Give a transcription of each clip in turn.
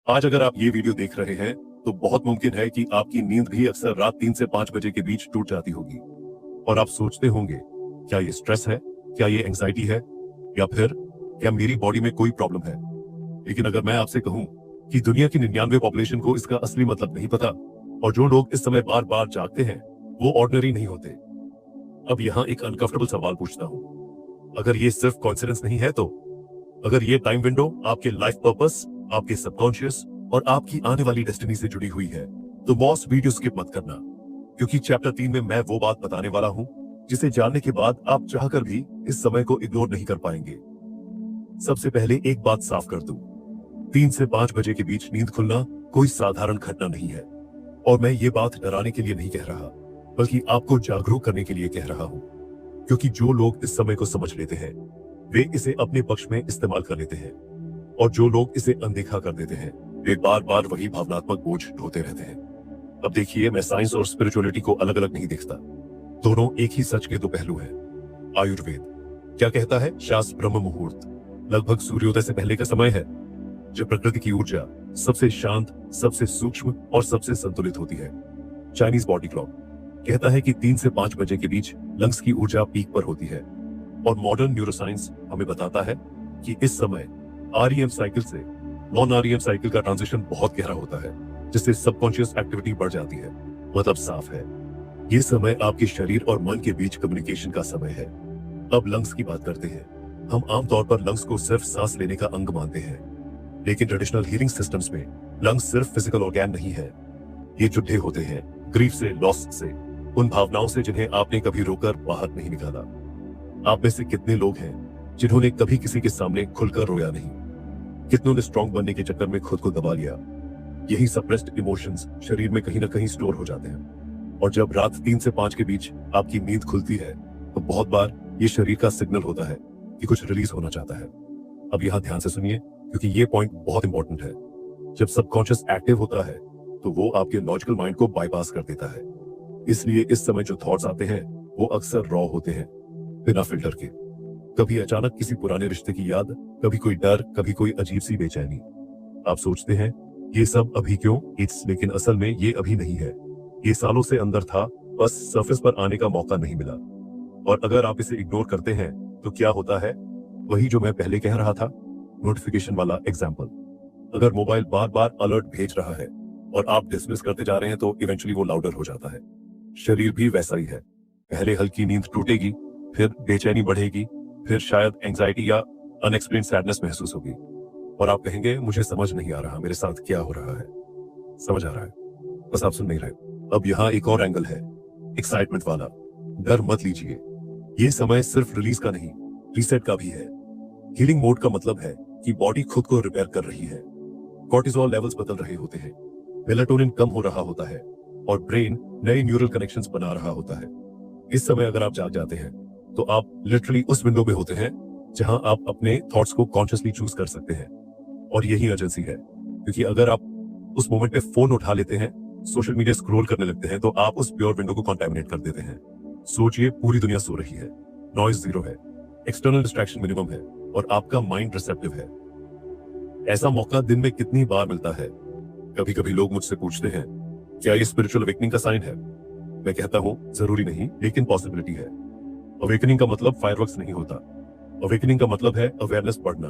आज अगर आप ये वीडियो देख रहे हैं तो बहुत मुमकिन है कि आपकी नींद भी अक्सर रात 3 से 5 बजे के बीच टूट जाती होगी और आप सोचते होंगे, क्या ये स्ट्रेस है, क्या ये एंजाइटी है, या फिर क्या मेरी बॉडी में कोई प्रॉब्लम है। लेकिन अगर मैं आपसे कहूं कि दुनिया की 99 पॉपुलेशन को इसका असली मतलब नहीं पता और जो लोग इस समय बार बार जागते हैं वो ऑर्डिनरी नहीं होते। अब यहाँ एक अनकंफर्टेबल सवाल पूछता हूँ, अगर ये सिर्फ कॉन्सिडेंस नहीं है तो अगर ये टाइम विंडो आपके लाइफ पर्पस, आपके सबकॉन्शियस और आपकी आने वाली डेस्टिनी से जुड़ी हुई है, तो बॉस वीडियो स्किप मत करना, क्योंकि चैप्टर 3 में मैं वो बात बताने वाला हूं जिसे जानने के बाद आप चाहकर भी इस समय को इग्नोर नहीं कर पाएंगे। सबसे पहले एक बात साफ कर दूं, 3 से 5 बजे के बीच नींद खुलना कोई साधारण घटना नहीं है और मैं ये बात डराने के लिए नहीं कह रहा, बल्कि आपको जागरूक करने के लिए कह रहा हूं, क्योंकि जो लोग इस समय को समझ लेते हैं वे इसे अपने पक्ष में इस्तेमाल कर लेते हैं और जो लोग इसे अनदेखा कर देते हैं वे बार बार वही भावनात्मक बोझ ढोते रहते हैं। अब देखिए, मैं साइंस और स्पिरिचुअलिटी को अलग अलग नहीं देखता, दोनों एक ही सच के दो पहलू हैं। आयुर्वेद क्या कहता है? शास्त्र ब्रह्म मुहूर्त लगभग सूर्योदय से पहले का समय है जब प्रकृति की ऊर्जा सबसे शांत, सबसे सूक्ष्म और सबसे संतुलित होती है। चाइनीज बॉडी क्लॉक कहता है कि 3 से 5 बजे के बीच लंग्स की ऊर्जा पीक पर होती है और मॉडर्न न्यूरोसाइंस हमें बताता है कि इस समय आरईएम साइकिल से नॉन आरईएम साइकिल का ट्रांजिशन बहुत गहरा होता है, जिससे सबकॉन्शियस एक्टिविटी बढ़ जाती है। मतलब साफ है, ये समय आपके शरीर और मन के बीच कम्युनिकेशन का समय है। अब लंग्स की बात करते हैं। हम आमतौर पर लंग्स को सिर्फ सांस लेने का अंग मानते हैं, लेकिन ट्रेडिशनल हीलिंग सिस्टम्स में लंग्स सिर्फ फिजिकल ऑर्गन नहीं है। ये जुड़े होते हैं ग्रीफ से, लॉस से, उन भावनाओं से जिन्हें आपने कभी रोकर बाहर नहीं निकाला। आप में से कितने लोग हैं जिन्होंने कभी किसी के सामने खुलकर रोया नहीं? कितनों ने स्ट्रॉन्ग बनने के चक्कर में खुद को दबा लिया? यही सप्रेस्ड इमोशंस शरीर में कहीं ना कहीं स्टोर हो जाते हैं और जब रात 3 से 5 के बीच आपकी नींद खुलती है तो बहुत बार ये शरीर का सिग्नल होता है कि कुछ रिलीज होना चाहता है। अब यहाँ ध्यान से सुनिए, क्योंकि ये पॉइंट बहुत इंपॉर्टेंट है। जब सबकॉन्शियस एक्टिव होता है तो वो आपके लॉजिकल माइंड को बाईपास कर देता है। इसलिए इस समय जो थॉट्स आते हैं वो अक्सर रॉ होते हैं, बिना फिल्टर के। कभी अचानक किसी पुराने रिश्ते की याद, कभी कोई डर, कभी कोई अजीब सी बेचैनी। आप सोचते हैं ये सब अभी क्यों? लेकिन असल में ये अभी नहीं है, ये सालों से अंदर था, बस सरफेस पर आने का मौका नहीं मिला। और अगर आप इसे इग्नोर करते हैं तो क्या होता है? वही जो मैं पहले कह रहा था, नोटिफिकेशन वाला एग्जाम्पल। अगर मोबाइल बार बार अलर्ट भेज रहा है और आप डिसमिस करते जा रहे हैं तो इवेंचुअली वो लाउडर हो जाता है। शरीर भी वैसा ही है, पहले हल्की नींद टूटेगी, फिर बेचैनी बढ़ेगी, फिर शायद एंजाइटी या अनएक्सप्लेन्ड सैडनेस महसूस होगी और आप कहेंगे मुझे समझ नहीं आ रहा मेरे साथ क्या हो रहा है। समझ आ रहा है, बस आप सुन नहीं रहे। अब यहाँ एक और एंगल है, एक्साइटमेंट वाला। डर मत लीजिए, ये समय सिर्फ रिलीज का नहीं, रीसेट का भी है। हीलिंग मोड का मतलब है कि बॉडी खुद को रिपेयर कर रही है, कॉर्टिसोल लेवल्स बदल रहे होते हैं, मेलाटोनिन कम हो रहा होता है और ब्रेन नए न्यूरल कनेक्शंस बना रहा होता है। इस समय अगर आप जाग जाते हैं तो आप लिटरली उस विंडो में होते हैं जहां आप अपने थॉट्स को कॉन्शियसली चूज कर सकते हैं। और यही अर्जेंसी है, क्योंकि अगर आप उस मोमेंट पे फोन उठा लेते हैं, सोशल मीडिया स्क्रॉल करने लगते हैं, तो आप उस प्योर विंडो को कॉन्टेमिनेट कर देते हैं। सोचिए, पूरी दुनिया सो रही है, नॉइज जीरो है, एक्सटर्नल डिस्ट्रैक्शन मिनिमम है और आपका माइंड रिसेप्टिव है। ऐसा मौका दिन में कितनी बार मिलता है? कभी कभी लोग मुझसे पूछते हैं, क्या ये स्पिरिचुअल अवेकनिंग का साइन है? मैं कहता हूं जरूरी नहीं, लेकिन पॉसिबिलिटी है। अवेकनिंग का मतलब फायरवर्क्स नहीं होता। अवेकनिंग का मतलब है अवेयरनेस बढ़ना,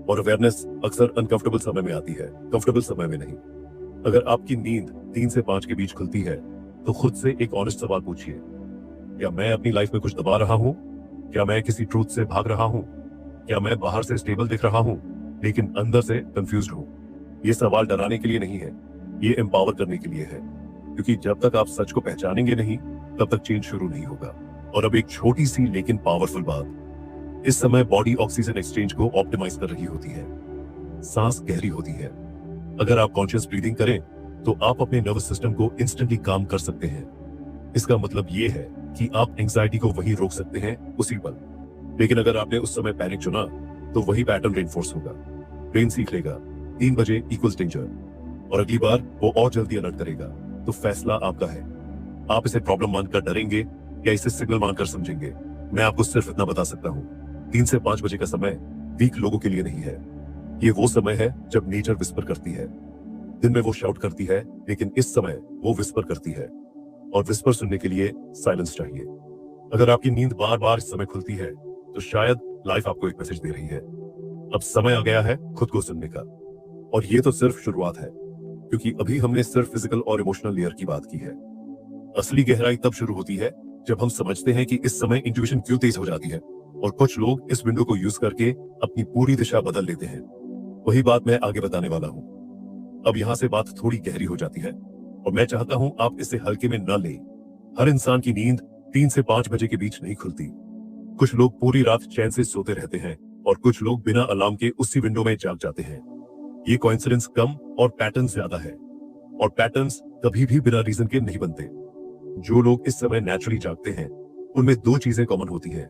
और अवेयरनेस अक्सर अनकंफर्टेबल समय में आती है, कंफर्टेबल समय में नहीं। अगर आपकी नींद 3 से 5 के बीच खुलती है तो खुद से एक ऑनेस्ट सवाल पूछिए, क्या मैं अपनी लाइफ में कुछ दबा रहा हूं? क्या मैं किसी ट्रूथ से भाग रहा हूं? क्या मैं बाहर से स्टेबल दिख रहा हूं लेकिन अंदर से कंफ्यूज्ड हूं? ये सवाल डराने के लिए नहीं है, ये एम्पावर करने के लिए है, क्योंकि जब तक आप सच को पहचानेंगे नहीं तब तक चेंज शुरू नहीं होगा। और अब एक छोटी सी लेकिन पावरफुल बात, इस समय बॉडी ऑक्सीजन एक्सचेंज को ऑप्टिमाइज कर रही होती है, सांस गहरी होती है। अगर आप कॉन्शियस ब्रीदिंग करें तो आप अपने नर्वस सिस्टम को इंस्टेंटली काम कर सकते हैं। इसका मतलब ये है कि आप एंजाइटी को वहीं रोक सकते हैं उसी पल। लेकिन अगर आपने उस समय पैनिक चुना तो वही पैटर्न रेनफोर्स होगा। ब्रेन सीख लेगा 3 बजे इक्वल्स डेंजर, और अगली बार वो और जल्दी अलर्ट करेगा। तो फैसला आपका है, आप इसे प्रॉब्लम मानकर डरेंगे या इसे सिग्नल मानकर समझेंगे। मैं आपको सिर्फ इतना बता सकता हूँ, 3 से 5 बजे का समय वीक लोगों के लिए नहीं है, ये वो समय है जब नेचर विस्पर करती है। दिन में वो शाउट करती है, लेकिन इस समय वो विस्पर करती है, और विस्पर सुनने के लिए साइलेंस चाहिए। अगर आपकी नींद बार बार इस समय खुलती है तो शायद लाइफ आपको एक मैसेज दे रही है, अब समय आ गया है खुद को सुनने का। और ये तो सिर्फ शुरुआत है, क्योंकि अभी हमने सिर्फ फिजिकल और इमोशनल लेयर की बात की है। असली गहराई तब शुरू होती है जब हम समझते हैं कि इस समय इंट्यूशन क्यों तेज हो जाती है, और कुछ लोग इस विंडो को यूज करके अपनी पूरी दिशा बदल लेते हैं। वही बात मैं आगे बताने वाला हूं। अब यहां से बात थोड़ी गहरी हो जाती है, और मैं चाहता हूं आप इसे हल्के में न लें। हर इंसान की नींद 3 से 5 बजे के बीच नहीं खुलती। कुछ लोग पूरी रात चैन से सोते रहते हैं, और कुछ लोग बिना अलार्म के उसी विंडो में जाग जाते हैं। ये कोइंसिडेंस कम और पैटर्न ज्यादा है, और पैटर्न्स कभी भी बिना रीजन के नहीं बनते। जो लोग इस समय नेचुरली जागते हैं उनमें 2 चीजें कॉमन होती है,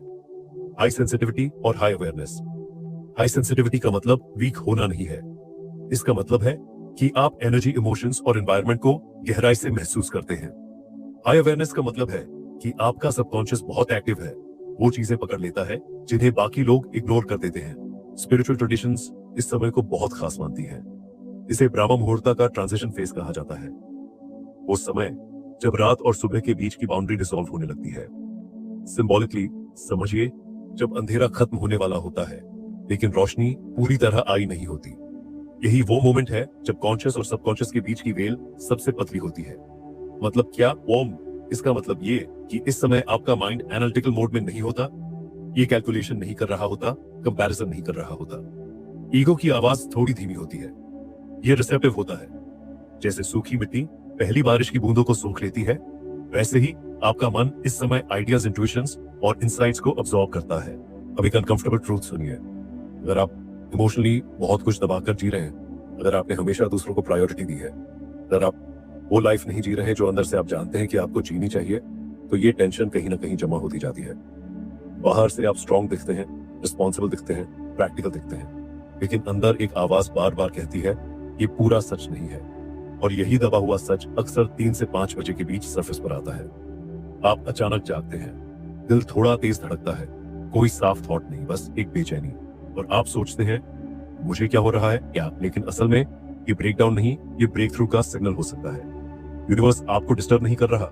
हाई सेंसिटिविटी और हाई अवेयरनेस। हाई सेंसिटिविटी का मतलब वीक होना नहीं है, इसका मतलब है कि आप एनर्जी, इमोशंस और एनवायरनमेंट को गहराई से महसूस करते हैं। हाई अवेयरनेस का मतलब है कि आपका सबकॉन्शियस बहुत एक्टिव है, वो चीजें पकड़ लेता है जिन्हें बाकी लोग इग्नोर कर देते हैं। स्पिरिचुअल ट्रेडिशंस इस समय को बहुत खास मानती हैं। इसे ब्रह्म मुहूर्त का ट्रांजिशन फेज कहा जाता है, वो समय जब रात और सुबह के बीच की बाउंड्री डिसॉल्व होने लगती है। सिंबॉलिकली समझिए, जब अंधेरा खत्म होने वाला होता है लेकिन रोशनी पूरी तरह आई नहीं होती। यही वो मोमेंट है जब कॉन्शियस और सबकॉन्शियस के बीच की वेल सबसे पतली होती है। मतलब क्या वॉर्म? इसका मतलब ये कि इस समय आपका माइंड एनालिटिकल मोड में नहीं होता, ये कैलकुलेशन नहीं कर रहा होता, कंपैरिजन नहीं कर रहा होता। ईगो की आवाज थोड़ी धीमी होती है, ये रिसेप्टिव होता है। जैसे सूखी मिट्टी पहली बारिश की बूंदों को सोख लेती है, वैसे ही आपका मन इस समय आइडियाज, इंट्यूशंस और इंसाइट्स को अब्सॉर्ब करता है। अब एक अनकंफर्टेबल ट्रूथ सुनिए। अगर आप इमोशनली बहुत कुछ दबाकर जी रहे हैं, अगर आपने हमेशा दूसरों को प्रायोरिटी दी है, अगर आप वो लाइफ नहीं जी रहे जो अंदर से आप जानते हैं कि आपको जीनी चाहिए, तो ये टेंशन कहीं ना कहीं जमा होती जाती है। बाहर से आप स्ट्रांग दिखते हैं, रिस्पॉन्सिबल दिखते हैं, प्रैक्टिकल दिखते हैं, लेकिन अंदर एक आवाज बार बार कहती है ये पूरा सच नहीं है। और यही दबा हुआ सच अक्सर 3 से 5 बजे के बीच सरफेस पर आता है। आप अचानक जागते हैं, दिल थोड़ा तेज धड़कता है, कोई साफ थॉट नहीं, बस एक बेचैनी। और आप सोचते हैं मुझे क्या हो रहा है क्या, लेकिन असल में ये ब्रेकडाउन नहीं, ये ब्रेक थ्रू का सिग्नल हो सकता है। यूनिवर्स आपको डिस्टर्ब नहीं कर रहा,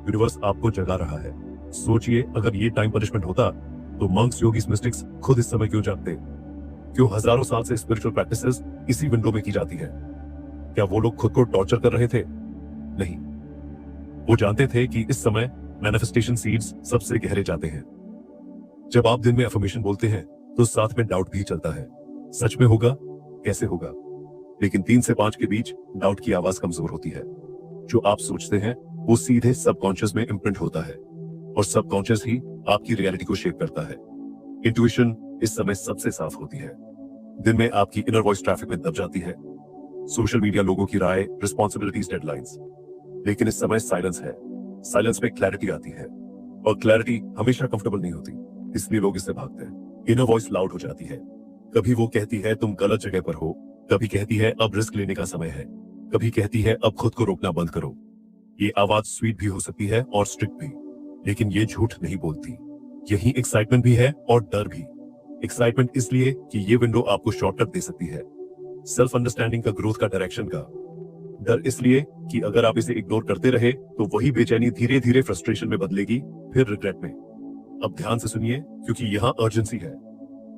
यूनिवर्स आपको जगा रहा है। सोचिए, अगर ये टाइम पनिशमेंट होता तो मंक्स, योगीज, मिस्टिक्स खुद इस समय क्यों जागते? क्यों हजारों साल से स्पिरिचुअल प्रैक्टिसेस इसी विंडो में की जाती है? क्या वो लोग खुद को टॉर्चर कर रहे थे? नहीं, वो जानते थे कि इस समय मैनिफेस्टेशन सीड्स सबसे गहरे जाते हैं। जब आप दिन में अफर्मेशन बोलते हैं तो साथ में डाउट भी चलता है, सच में होगा, कैसे होगा? लेकिन 3 से 5 के बीच डाउट की आवाज कमजोर होती है। जो आप सोचते हैं वो सीधे सबकॉन्शियस में इम्प्रिंट होता है, और सबकॉन्शियस ही आपकी रियलिटी को शेप करता है। इंट्यूशन इस समय सबसे साफ होती है। दिन में आपकी इनर वॉइस ट्रैफिक में दब जाती है, सोशल मीडिया, लोगों की राय, रिस्पॉन्सिबिलिटीज, डेडलाइंस। लेकिन इस समय साइलेंस है, साइलेंस में क्लैरिटी आती है, और क्लैरिटी हमेशा कंफर्टेबल नहीं होती, इसलिए लोग इससे भागते हैं। इनर वॉइस लाउड हो जाती है, कभी वो कहती है तुम गलत जगह पर हो, कभी कहती है अब रिस्क लेने का समय है, कभी कहती है अब खुद को रोकना बंद करो। ये आवाज स्वीट भी हो सकती है और स्ट्रिक्ट भी, लेकिन ये झूठ नहीं बोलती। यही एक्साइटमेंट भी है और डर भी। एक्साइटमेंट इसलिए कि ये विंडो आपको शॉर्टकट दे सकती है, सेल्फ अंडरस्टैंडिंग का, ग्रोथ का, डायरेक्शन का। डर इसलिए कि अगर आप इसे इग्नोर करते रहे तो वही बेचैनी धीरे धीरे फ्रस्ट्रेशन में बदलेगी, फिर रिग्रेट में। अब ध्यान से सुनिए, क्योंकि यहाँ अर्जेंसी है।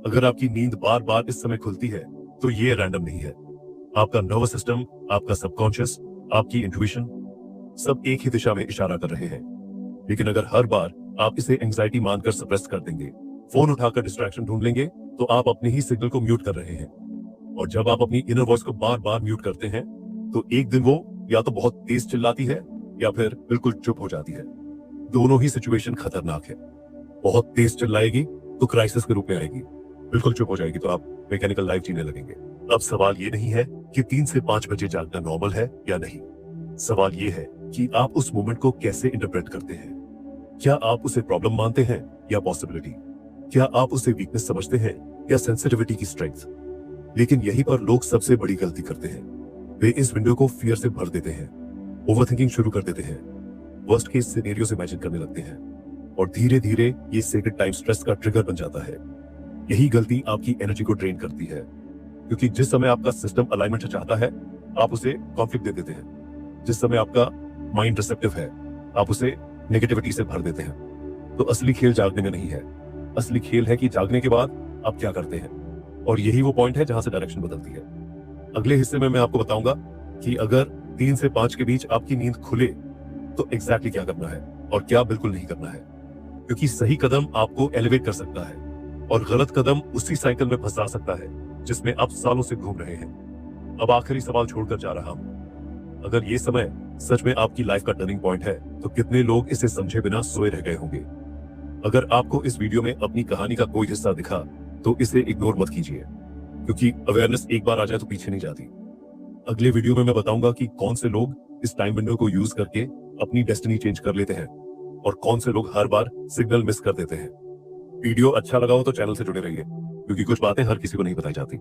अगर आपकी नींद बार बार इस समय खुलती है तो ये रैंडम नहीं है। आपका नर्वस सिस्टम, आपका सबकॉन्शियस, आपकी इंट्यूशन सब एक ही दिशा में इशारा कर रहे हैं। लेकिन अगर हर बार आप इसे एंजाइटी मानकर सप्रेस कर देंगे, फोन उठाकर डिस्ट्रैक्शन ढूंढ लेंगे, तो आप अपने ही सिग्नल को म्यूट कर रहे हैं। और जब आप अपनी इनर वॉइस को बार बार म्यूट करते हैं तो एक दिन वो या तो बहुत तेज चिल्लाती है या फिर बिल्कुल चुप हो जाती है। दोनों ही सिचुएशन खतरनाक है। बहुत तेज चिल्लाएगी तो क्राइसिस के रूप में आएगी, बिल्कुल चुप हो जाएगी तो आप मैकेनिकल लाइफ जीने लगेंगे। अब सवाल ये नहीं है कि 3 से 5 बजे जागना नॉर्मल है या नहीं। सवाल ये है कि आप उस मोमेंट को कैसे इंटरप्रेट करते हैं। क्या आप उसे प्रॉब्लम मानते हैं या पॉसिबिलिटी? क्या आप उसे वीकनेस समझते हैं या सेंसिटिविटी की स्ट्रेंथ? लेकिन यहीं पर लोग सबसे बड़ी गलती करते हैं। वे इस विंडो को फियर से भर देते हैं, ओवरथिंकिंग शुरू कर देते हैं, वर्स्ट केस सिनेरियोस इमेजिन करने लगते हैं, और धीरे धीरे ये सेक्रेड टाइम स्ट्रेस का ट्रिगर बन जाता है। यही गलती आपकी एनर्जी को ड्रेन करती है। क्योंकि जिस समय आपका सिस्टम अलाइनमेंट चाहता है, आप उसे कॉन्फ्लिक्ट दे देते हैं। जिस समय आपका माइंड रिसेप्टिव है, आप उसे नेगेटिविटी से भर देते हैं। तो असली खेल जागने में नहीं है, असली खेल है कि जागने के बाद आप क्या करते हैं। और यही वो पॉइंट है जहां से डायरेक्शन बदलती है। अगले हिस्से में मैं आपको बताऊंगा कि अगर 3 से 5 के बीच आपकी नींद खुले तो एग्जैक्टली क्या करना है और क्या बिल्कुल नहीं करना है। क्योंकि सही कदम आपको एलिवेट कर सकता है और गलत कदम उसी साइकिल में फंसा सकता है जिसमें आप सालों से घूम रहे हैं। अब आखिरी सवाल छोड़कर जा रहा हूं, अगर ये समय सच में आपकी लाइफ का टर्निंग पॉइंट है तो कितने लोग इसे समझे बिना सोए रह गए होंगे। अगर आपको इस वीडियो में अपनी कहानी का कोई हिस्सा दिखा तो इसे इग्नोर मत कीजिए, क्योंकि अवेयरनेस एक बार आ जाए तो पीछे नहीं जाती। अगले वीडियो में मैं बताऊंगा कि कौन से लोग इस टाइम विंडो को यूज करके अपनी डेस्टिनी चेंज कर लेते हैं और कौन से लोग हर बार सिग्नल मिस कर देते हैं। वीडियो अच्छा लगा हो तो चैनल से जुड़े रहिए, क्योंकि कुछ बातें हर किसी को नहीं बताई जाती।